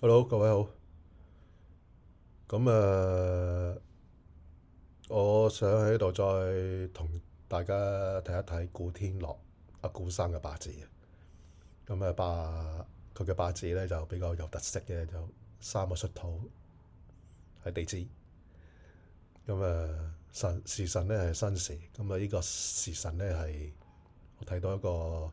Hello，各位好。咁我想喺度再同大家睇一睇古天樂古生嘅八字。咁佢嘅八字咧就比較有特色嘅，就三個出土係地支。咁時辰咧係申時。咁呢個時辰咧係我睇到一個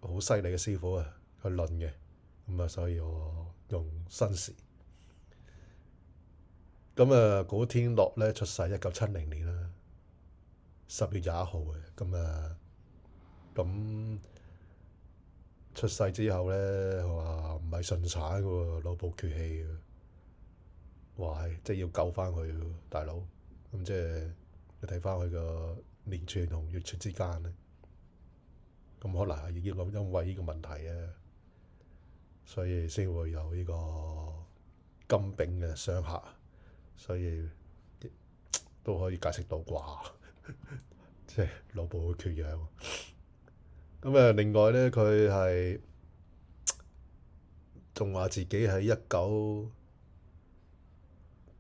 好犀利嘅師傅去論嘅。所以我用申時。古天樂咧出世1970年啦，10月21號嘅。咁出世之後咧，佢話唔係順產嘅喎，腦部缺氣嘅。哇！即係要救翻佢喎大佬。即係你睇翻佢個年柱同月柱之間咧，可能係因為呢個問題啊，所以先會有呢個金丙嘅相克，所以都可以解釋到啩，即係腦部缺氧。另外咧，佢係仲話自己喺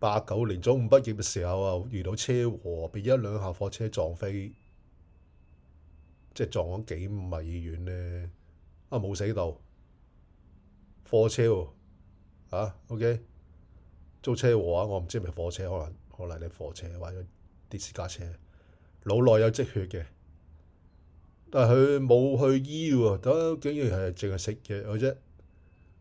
1989年中五畢業嘅時候遇到車禍，被一輛客貨車撞飛，即係撞咗幾米遠咧。冇死到，貨車喎。OK， 遭車禍我唔知係咪貨車，可能係貨車或者啲私家車，腦內有積血嘅。但係佢冇去醫喎，竟然係淨係食藥嘅啫。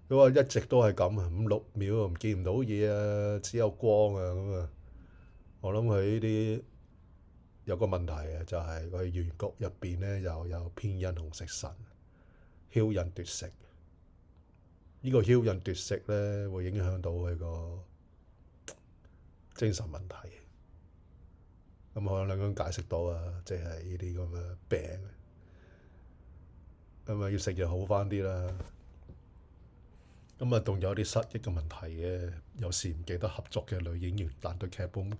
佢話一直都係咁啊，5、6秒唔見唔到嘢啊，只有光啊咁啊。我諗佢呢啲有個問題啊，就係佢原局入邊咧又有偏印同食神，梟印奪食。呢個梟印奪食咧會影響到佢個精神問題。可能咁解釋到即係呢啲咁嘅病。要食藥好翻啲啦。仲有啲失憶嘅問題嘅，有時唔記得合作嘅女演員，但對劇本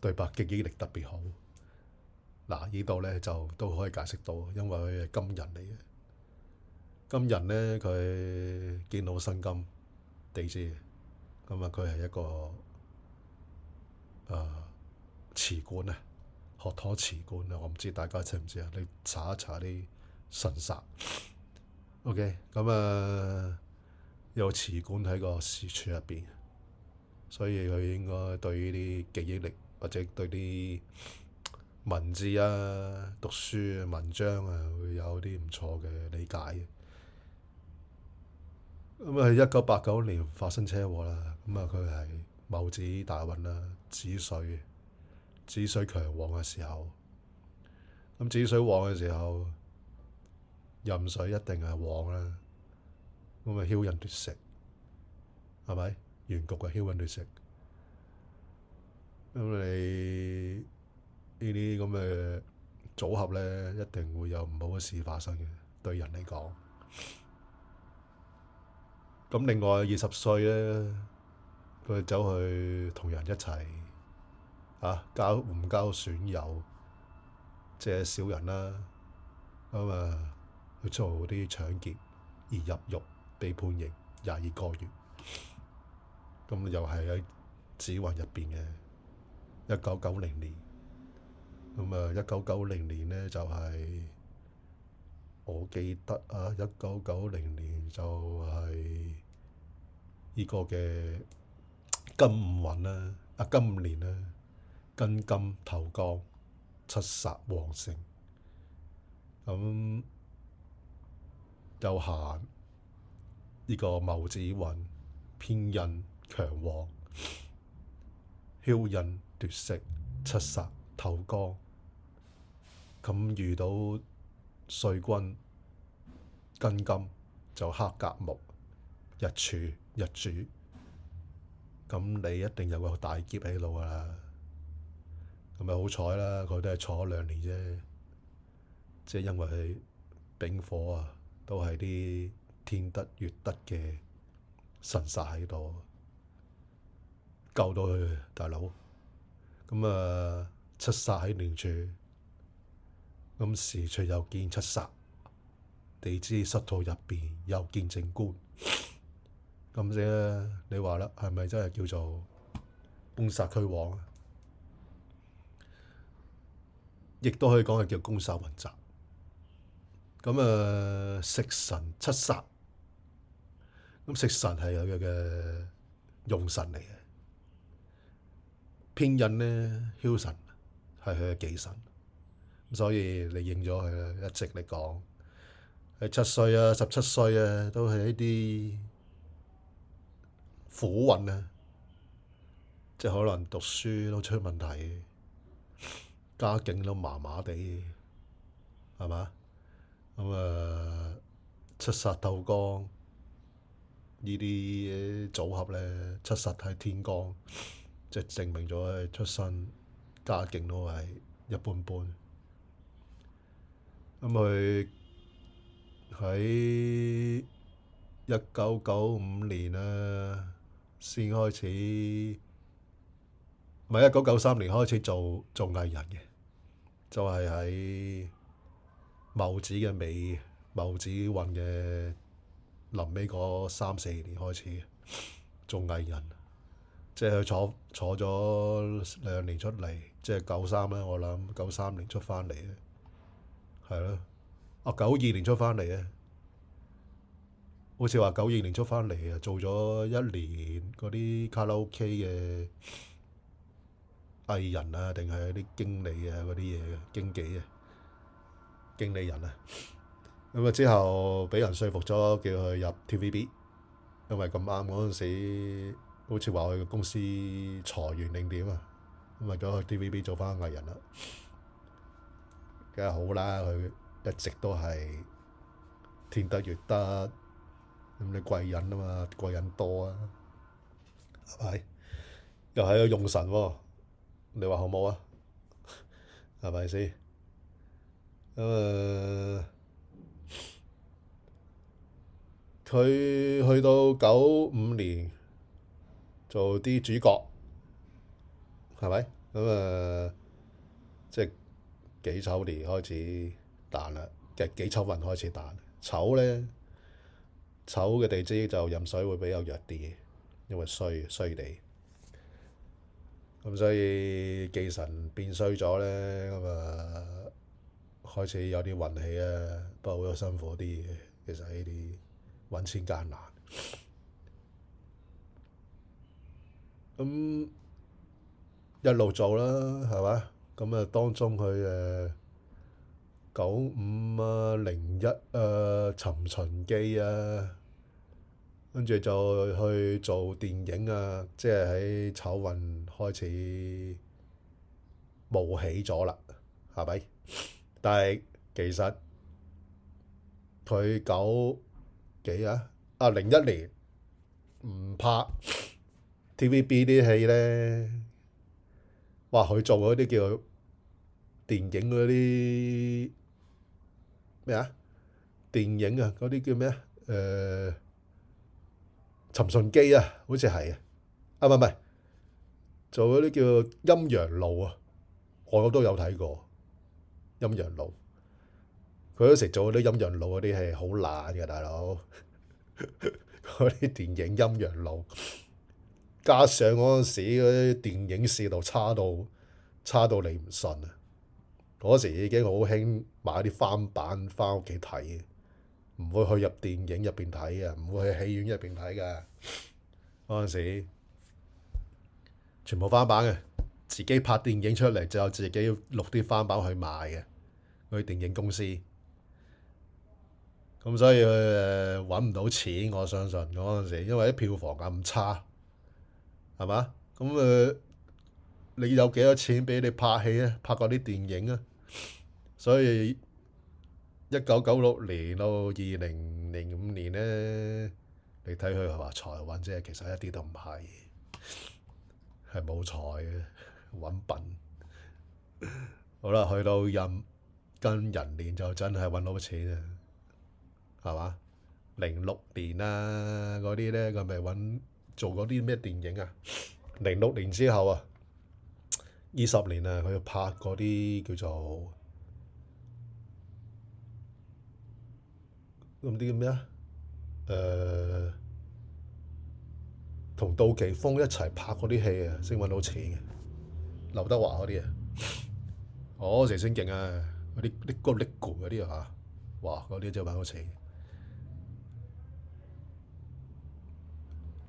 對白記憶力特別好。呢度咧就都可以解釋到，因為佢係金人嚟嘅。金人咧佢見到辛金地支。佢係一個辭官啊，學陀辭官啊。我唔知大家知唔知啊？你查一查啲神煞。OK，有辭官喺個時柱入邊，所以佢應該對呢啲記憶力或者對啲文字讀書文章會有啲唔錯嘅理解嘅。喺1989年發生車禍啦。佢係戊子大運啦，子水強旺嘅時候。子水旺嘅時候，壬水一定係旺啦。梟印奪食，係咪？原局嘅梟印奪食。你呢啲咁嘅組合咧，一定會有唔好嘅事發生嘅，對人嚟講。另外20歲咧，佢走去同人一齊交損友，即係小人啦。去做啲搶劫而入獄，被判刑22個月。又係喺子運入邊嘅1990年。1990年咧就係、我記得1990年就係呢個嘅庚午運啦，庚午年啦，庚金頭干七煞旺盛。又行呢個戊子運，偏印強旺，梟印奪食，七煞頭干。遇到歲君庚金就克甲木，日柱日主。你一定有個大劫喺度噶啦。好彩啦，佢都係坐咗2年啫。即係因為佢丙火都係啲天德月德嘅神煞喺度，救到佢大佬。七煞喺年柱，時柱又見七煞，地支失土入邊又見正官。咁啫。你話啦，係咪真係叫做攻殺俱往啊？亦都可以講係叫攻殺雲集。咁食神七殺，咁食神係佢嘅用神嚟嘅，偏印呢，梟神係佢嘅忌神，所以你應咗佢啦。一直嚟講，係7歲啊、17歲啊，都係一啲苦運啊，即係可能讀書都出問題，家境都麻麻地，係嘛？咁七殺透光呢啲組合咧，七殺喺天光，即係證明咗佢出身家境都係一般般。咁佢喺1995年啊，先開始，唔係1993年開始做藝人嘅，就係喺戊子嘅尾，戊子運嘅臨尾嗰3、4年開始做藝人，即係佢坐咗2年出嚟，即係93啦，我諗93年出翻嚟咧，係咯，92年出翻嚟咧，好似話92年出翻嚟啊，做咗1年嗰啲卡拉 OK 嘅藝人啊，定係啲經理啊嗰啲嘢嘅經紀啊，經理人啊。咁之後俾人說服咗，叫佢入 TVB，因為咁啱嗰陣時，好似話佢公司裁員定點啊，咁咪咗去 TVB 做翻藝人啦。梗係好啦，佢一直都係天得月得，咁你貴人啊嘛，貴人多啊，係咪？又係個用神喎，你話好冇啊？係咪先？佢去到95年做啲主角，係咪？即係己丑年開始彈啦，己丑運開始彈。丑咧，丑嘅地支就壬水會比較弱啲，因為衰地。咁所以忌神變衰咗咧，開始有啲運氣啊，不過好辛苦啲嘅。其實呢啲揾錢艱難。咁一路做啦，係嘛？咁當中佢95啊、01啊、尋秦記啊，跟住就去做電影啊，即係喺丑運開始冒起咗啦，係咪？但係其實佢01年唔拍 TVB 啲戲咧，哇！佢做嗰啲叫電影嗰啲咩啊？電影啊，嗰啲叫咩啊？尋秦記啊，好似係啊，唔係唔係，做嗰啲叫陰陽路啊，我都有睇過陰陽路。佢嗰時做嗰啲陰陽路嗰啲係好爛嘅，大佬。嗰啲電影陰陽路，加上嗰陣時嗰啲電影視度差到你唔信啊！嗰時已經好興買啲翻版翻屋企睇嘅，唔會去入電影入邊睇嘅，唔會去戲院入邊睇嘅。嗰陣時全部翻版嘅，自己拍電影出嚟就自己錄啲翻版去賣嘅，嗰啲電影公司。咁所以佢揾唔到錢，我相信嗰陣時，因為啲票房咁差，係嘛？咁你有幾多錢俾你拍戲啊？拍嗰啲電影啊？所以1996年到2005年咧，你睇佢話財運啫，其實一啲都唔係，係冇財嘅，揾笨。好啦，去到跟人年就真係揾到錢啊！係嘛？06年啊，嗰啲咧佢咪做嗰啲咩電影啊？06年之後啊，20年啊，佢拍嗰啲叫做咁啲叫咩啊？同杜琪峰一齊拍嗰啲戲啊，先揾到錢嘅。劉德華嗰啲啊，嗰時先勁啊！嗰啲嗰啲嗰啲啊，哇！嗰啲真係揾到錢，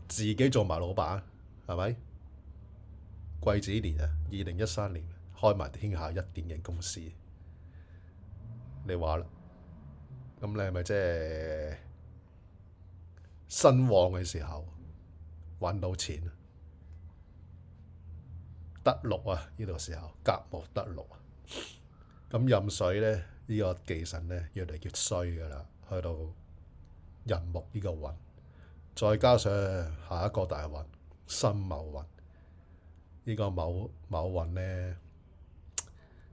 自己做埋老闆，係咪？貴子年啊，2013年開埋天下一電影公司，你話啦，咁你係咪即係新旺嘅時候揾到錢啊？得六啊！呢度時候甲木得六啊，咁壬水咧呢個忌神咧越嚟越衰噶啦，去到壬木呢個運，再加上下一個大運辛卯運，呢個卯運咧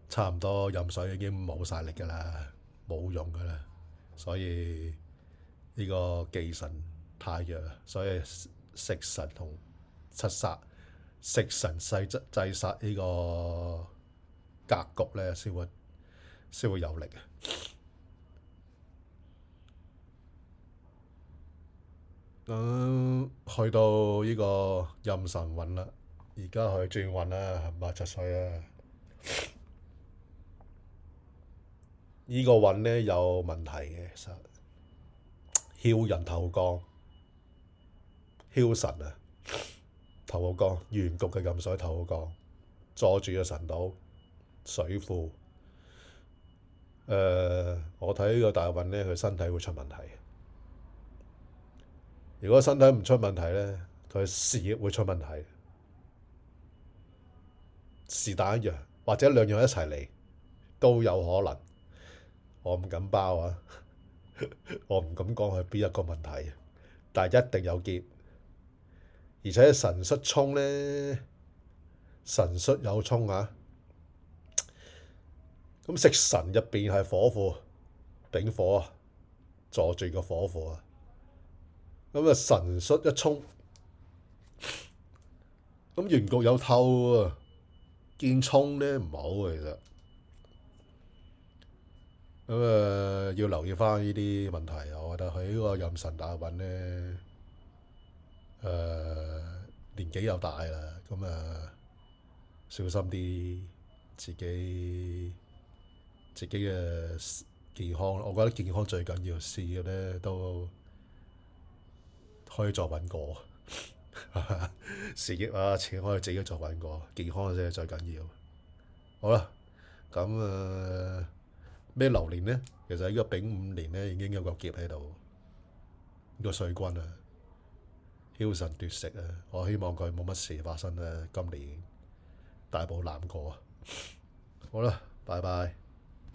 差唔多壬水已經冇晒力噶啦，冇用噶啦，所以呢個忌神太弱，所以食神同七殺。食神制殺呢個格局咧，先會有力嘅。去到呢個壬辰運啦，而家去轉運啦，57歲啦。呢個運咧有問題嘅，其實剽人頭降，剽神啊！頭號降，原局嘅壬水頭號降，坐住個神島水庫。我睇呢個大運咧，佢身體會出問題。如果身體唔出問題咧，佢事業會出問題。是但一樣，或者兩樣一齊嚟都有可能。我唔敢包啊，我唔敢講係邊一個問題，但係一定有劫。而且神率沖咧，神率有沖啊！咁食神入邊係火庫，丙火啊，坐住個火庫啊。咁啊神率一沖，咁原局有透啊，見沖咧唔好啊，其實。咁要留意翻呢啲問題，我覺得佢呢個壬辰大運咧。年紀又大啦，咁小心啲自己嘅健康。我覺得健康最緊要，事業咧都可以再揾過。事業啊，錢可以自己再揾過，健康先係最緊要。好啦，咁咩流年咧？其實呢個丙午年咧已經有個劫喺度，呢個水軍啊。梟神奪食啊！我希望佢冇乜事發生啦，今年大步攬過啊！好啦，拜拜。